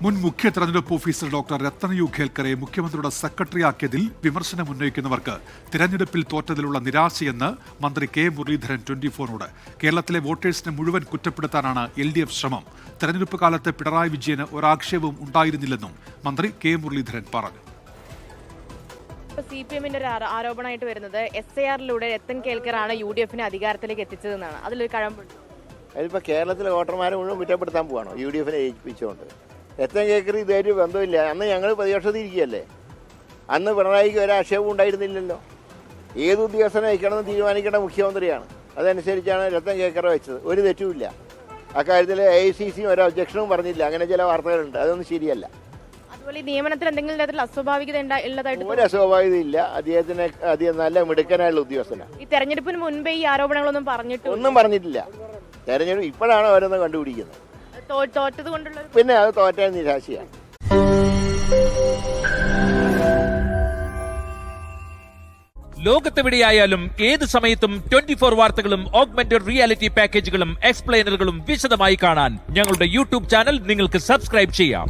മുൻ മുഖ്യ തെരഞ്ഞെടുപ്പ് ഓഫീസർ ഡോക്ടർ രത്തൻ യു ഖേൽക്കറെ മുഖ്യമന്ത്രിയുടെ സെക്രട്ടറിയാക്കിയതിൽ വിമർശനം ഉന്നയിക്കുന്നവർക്ക് തിരഞ്ഞെടുപ്പിൽ തോറ്റതിലുള്ള നിരാശയെന്ന് മന്ത്രി കെ മുരളീധരൻ 24നോട്. കേരളത്തിലെ വോട്ടേഴ്സിനെ മുഴുവൻ കുറ്റപ്പെടുത്താനാണ് LDF ശ്രമം. തെരഞ്ഞെടുപ്പ് കാലത്ത് പിണറായി വിജയന് ഒരാക്ഷേപവും ഉണ്ടായിരുന്നില്ലെന്നും മന്ത്രി കെ മുരളീധരൻ പറഞ്ഞു. CPM-ന്റെ ഒരു ആരോപണമായിട്ട് വരുന്നത് SIR-ലൂടെ രത്തൻ കേൽക്കറാണ് UDF-നെ അധികാരത്തിലേക്ക് എത്തിച്ചതെന്നാണ്. അതിലൊരു കഴമ്പുണ്ട്. അതിലിപ്പോൾ കേരളത്തിലെ വോട്ടർമാരെ മുഴുവൻ കുറ്റപ്പെടുത്താൻ പോവാണോ UDF-നെ ജയിപ്പിച്ചുകൊണ്ട്? രത്തൻ കേൽക്കർ ഇതായിട്ട് ബന്ധമില്ല. അന്ന് ഞങ്ങൾ പ്രതിപക്ഷത്തിൽ ഇരിക്കുകയല്ലേ. അന്ന് പിണറായിക്ക് ഒരാക്ഷേപവും ഉണ്ടായിരുന്നില്ലല്ലോ. ഏത് ഉദ്യോഗസ്ഥനെ അയക്കണമെന്ന് തീരുമാനിക്കേണ്ട മുഖ്യമന്ത്രിയാണ്. അതനുസരിച്ചാണ് രത്തൻ കേൽക്കറെ വെച്ചത്. ഒരു തെറ്റുമില്ല. അക്കാര്യത്തിൽ AICC ഒരു ഒബ്ജക്ഷനും പറഞ്ഞില്ല. അങ്ങനെ ചില വാർത്തകളുണ്ട്, അതൊന്നും ശരിയല്ല. അതുപോലെ ഈ നിയമനത്തിൽ എന്തെങ്കിലും തരത്തിൽ അസ്വാഭാവികത ഉള്ളതായിട്ട് ഒരു അസ്വാഭാവികതയില്ല. അദ്ദേഹം നല്ല മിടുക്കനായുള്ള ഉദ്യോഗസ്ഥനാണ്. ഈ തെരഞ്ഞെടുപ്പിന് മുൻപേ ഈ ആരോപണങ്ങളൊന്നും ഒന്നും പറഞ്ഞിട്ടില്ല. തെരഞ്ഞെടുപ്പ് ഇപ്പോഴാണ് ഓരോന്ന് കണ്ടുപിടിക്കുന്നത്. തോറ്റത് കൊണ്ടുള്ള പിന്നെ അത് തോറ്റാൻ നിരാശയാണ്. ലോകത്തെവിടെയായാലും ഏത് സമയത്തും 24 വാർത്തകളും ഓഗ്മെന്റഡ് റിയാലിറ്റി പാക്കേജുകളും എക്സ്പ്ലെയിനറുകളും വിശദമായി കാണാൻ ഞങ്ങളുടെ YouTube ചാനൽ നിങ്ങൾക്ക് സബ്സ്ക്രൈബ് ചെയ്യാം.